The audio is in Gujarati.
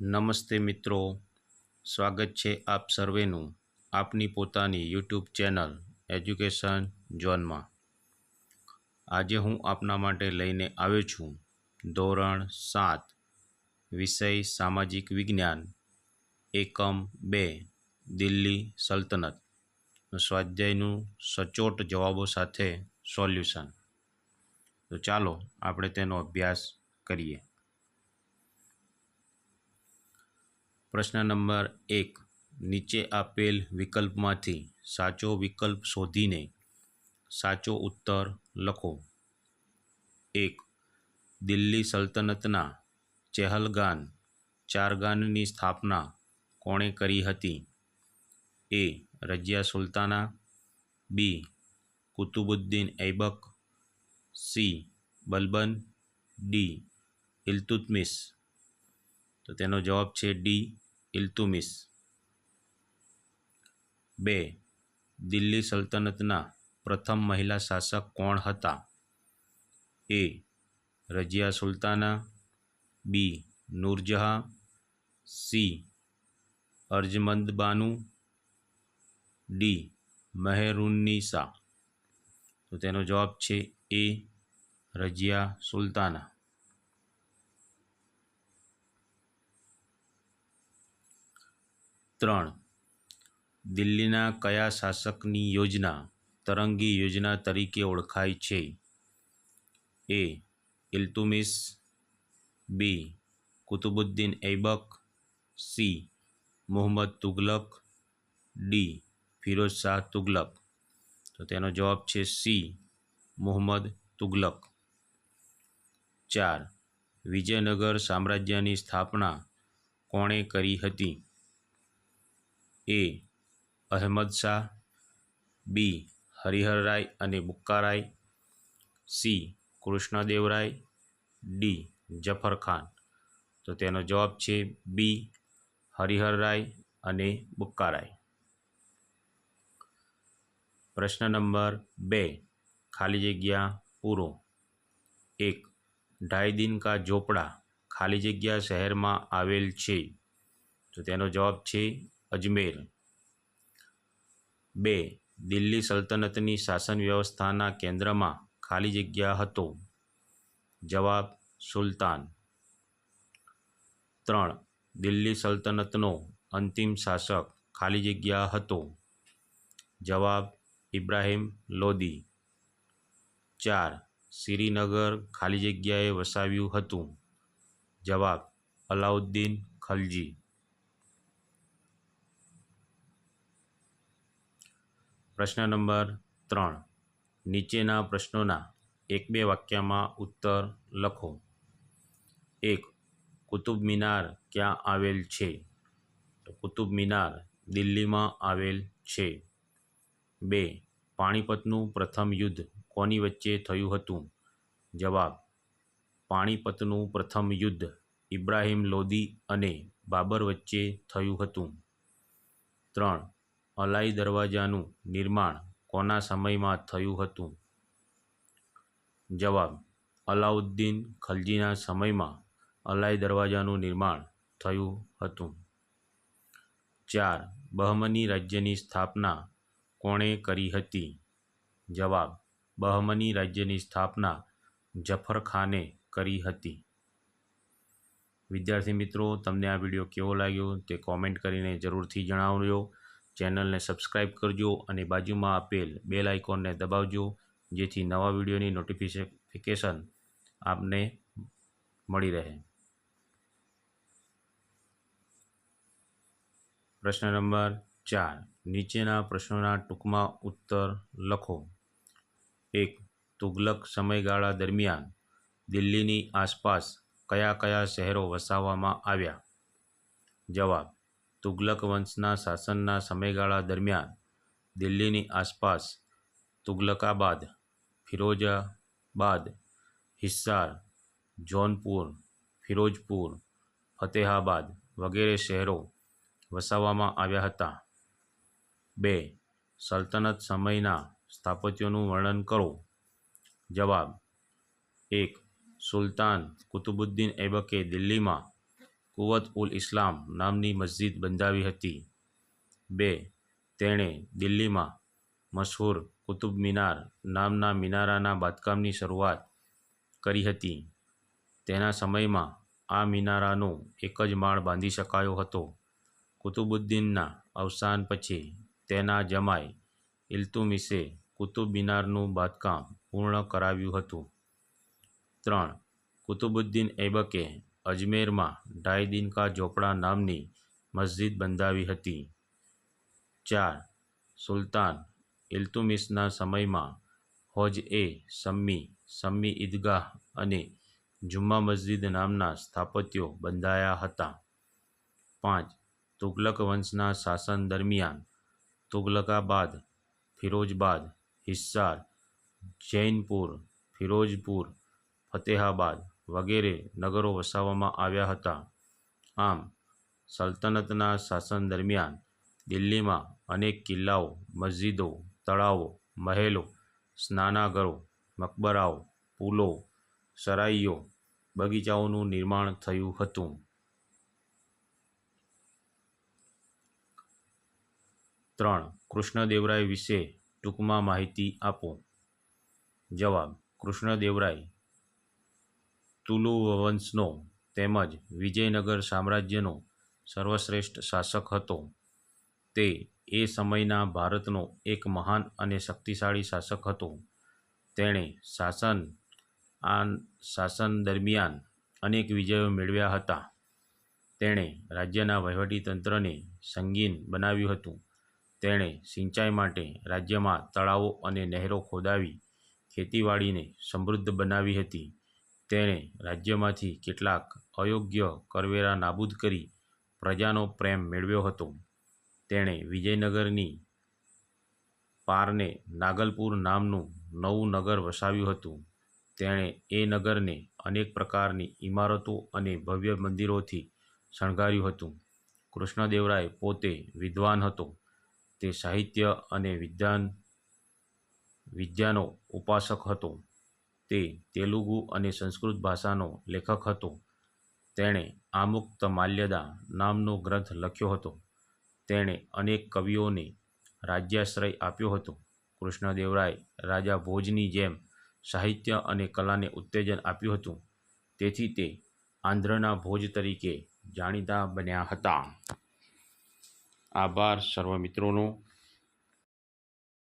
નમસ્તે મિત્રો, સ્વાગત છે આપ સર્વેનું આપની પોતાની યુટ્યુબ ચેનલ એજ્યુકેશન ઝોનમાં। આજે હું આપના માટે લઈને આવ્યો છું ધોરણ 7 વિષય સામાજિક વિજ્ઞાન એકમ 2 દિલ્હી સલ્તનત સ્વાધ્યાયનું સચોટ જવાબો સાથે સોલ્યુશન। તો ચાલો આપણે તેનો અભ્યાસ કરીએ। પ્રશ્ન નંબર 1, નીચે આપેલ વિકલ્પમાંથી સાચો વિકલ્પ શોધીને સાચો ઉત્તર લખો। 1. દિલ્હી સલ્તનતના ચેહલગાન ચારગાનની સ્થાપના કોણે કરી હતી? A. રજિયા સુલ્તાના, B. Qutubuddin ઐબક, C. Balban, D. ઇલ્તુત્મિશ। તો તેનો જવાબ છે D. ઇલ્તુમિશ। 2. દિલ્હી સલ્તનતના પ્રથમ મહિલા શાસક કોણ હતા? A. રજિયા સુલ્તાના, B. Noorjahan, C. અર્જમંદ Banu, D. મેહરુન્નિસા। તો તેનો જવાબ છે A. રજિયા સુલ્તાના। 3. દિલ્હીના કયા શાસકની યોજના તરંગી યોજના તરીકે ઓળખાય છે? A. ઇલ્તુમિશ, B. Qutubuddin ઐબક, C. Muhammad Tughlaq, D. Firoz Shah Tughlaq. તો તેનો જવાબ છે C. મુહમ્મદ તુગલક। 4. વિજયનગર સામ્રાજ્યની સ્થાપના કોણે કરી હતી? A. અહેમદ શાહ, B. હરિહરરાય અને બુક્કારાય, C. કૃષ્ણદેવરાય, D. જફરખાન। તો તેનો જવાબ છે B. હરિહરરાય અને બુક્કારાય। પ્રશ્ન નંબર 2, ખાલી જગ્યા પૂરો। 1. ઢાઈ દિન કા ઝોપડા ખાલી જગ્યા શહેરમાં આવેલ છે? તો તેનો જવાબ છે અજમેર। 2. દિલ્હી સલ્તનતની શાસન વ્યવસ્થાના કેન્દ્રમાં ખાલી જગ્યા હતો? જવાબ સુલતાન। 3. દિલ્હી સલ્તનતનો અંતિમ શાસક ખાલી જગ્યા હતો? જવાબ ઇબ્રાહિમ લોદી। 4. શ્રીનગર ખાલી જગ્યાએ વસાવ્યું હતું? જવાબ અલાઉદ્દીન ખલજી। પ્રશ્ન નંબર 3, નીચેના પ્રશ્નોના 1-2 વાક્યમાં ઉત્તર લખો। 1. કુતુબ મિનાર ક્યાં આવેલ છે? તો કુતુબ મિનાર દિલ્હીમાં આવેલ છે। 2. પાણીપતનું પ્રથમ યુદ્ધ કોની વચ્ચે થયું હતું? જવાબ પાણીપતનું પ્રથમ યુદ્ધ ઇબ્રાહિમ લોદી અને બાબર વચ્ચે થયું હતું। 3. અલાઈ દરવાજાનું નિર્માણ કોના સમયમાં થયું હતું? જવાબ અલાઉદ્દીન ખલજીના સમયમાં અલાઈ દરવાજાનું નિર્માણ થયું હતું। 4. બહમની રાજ્યની સ્થાપના કોણે કરી હતી? જવાબ બહમની રાજ્યની સ્થાપના જફરખાને કરી હતી। વિદ્યાર્થી મિત્રો, તમને આ વિડીયો કેવો લાગ્યો તે કોમેન્ટ કરીને જરૂરથી જણાવજો। ચેનલને સબસ્ક્રાઈબ કરજો અને બાજુમાં આપેલ બેલ આઇકોનને દબાવજો, જેથી નવા વિડીયોની નોટિફિકેશન આપને મળી રહે। પ્રશ્ન નંબર 4, નીચેના પ્રશ્નોના ટૂંકમાં ઉત્તર લખો। 1. તુગલક સમયગાળા દરમિયાન દિલ્હીની આસપાસ કયા કયા શહેરો વસાવવામાં આવ્યા? જવાબ તુગલક વંશના શાસનના સમયગાળા દરમિયાન દિલ્હીની આસપાસ તુગલકાબાદ, ફિરોઝાબાદ, હિસ્સાર, જૌનપુર, ફિરોઝપુર, ફતેહાબાદ વગેરે શહેરો વસાવવામાં આવ્યા હતા। 2. સલ્તનત સમયના સ્થાપત્યોનું વર્ણન કરો। જવાબ 1. સુલતાન કુતુબુદ્દીન ઐબકે દિલ્હીમાં કુવત ઉલ ઇસ્લામ નામની મસ્જિદ બંધાવી હતી. 2. તેણે દિલ્હીમાં મશહૂર કુતુબ મિનાર નામના મિનારાના બાંધકામની શરૂઆત કરી હતી. તેના સમયમાં આ મિનારાનો એક જ માળ બાંધી શકાયો હતો. કુતુબુદ્દીનના અવસાન પછી તેના જમાઈ ઇલ્તુમિશે કુતુબ મિનારનું બાંધકામ પૂર્ણ કરાવ્યું હતું. 3. કુતુબુદ્દીન ઐબકે અજમેરમાં ઢાઈ દિન કા ઝોપડા નામની મસ્જિદ બંધાવી હતી. 4. સુલતાન ઇલ્તુમિશના સમયમાં હોજ-એ-શમ્મી ઈદગાહ અને જુમ્મા મસ્જિદ નામના સ્થાપત્યો બંધાયા હતા. 5. તુગલક વંશના શાસન દરમિયાન તુગલકાબાદ, ફિરોઝબાદ, હિસ્સાર, જૈનપુર, ફિરોઝપુર, ફતેહાબાદ વગેરે નગરો વસાવવામાં આવ્યા હતા. આમ સલ્તનતના શાસન દરમિયાન દિલ્હીમાં અનેક કિલ્લાઓ, મસ્જિદો, તળાવો, મહેલો, સ્નાનાગરો, મકબરાઓ, પુલો, સરાઈઓ, બગીચાઓનું નિર્માણ થયું હતું. 3. કૃષ્ણદેવરાય વિશે ટૂંકમાં માહિતી આપો. જવાબ: કૃષ્ણદેવરાય તુલુ વંશનો તેમજ વિજયનગર સામ્રાજ્યનો સર્વશ્રેષ્ઠ શાસક હતો. તે એ સમયના ભારતનો એક મહાન અને શક્તિશાળી શાસક હતો. તેણે શાસન દરમિયાન અનેક વિજયો મેળવ્યા હતા. તેણે રાજ્યના વહીવટીતંત્રને સંગીન બનાવ્યું હતું. તેણે સિંચાઈ માટે રાજ્યમાં તળાવો અને નહેરો ખોદાવી ખેતીવાડીને સમૃદ્ધ બનાવી હતી. તેણે રાજ્યમાંથી કેટલાક અયોગ્ય કરવેરા નાબૂદ કરી પ્રજાનો પ્રેમ મેળવ્યો હતો. તેણે વિજયનગરની પારને નાગલપુર નામનું નવું નગર વસાવ્યું હતું. તેણે એ નગરને અનેક પ્રકારની ઇમારતો અને ભવ્ય મંદિરોથી શણગાર્યું હતું. કૃષ્ણદેવરાય પોતે વિદ્વાન હતો. તે સાહિત્ય અને વિદ્યાનો ઉપાસક હતો. તે તેલુગુ અને સંસ્કૃત ભાષાનો લેખક હતો. તેણે આમુક્તમાલ્યદા નામનો ગ્રંથ લખ્યો હતો. તેણે અનેક કવિઓને રાજ્યાશ્રય આપ્યો હતો. કૃષ્ણદેવરાય રાજા ભોજની જેમ સાહિત્ય અને કલાને ઉત્તેજન આપ્યું હતું. તેથી તે આંધ્રના ભોજ તરીકે જાણીતા બન્યા હતા. આભાર સર્વ મિત્રોનો.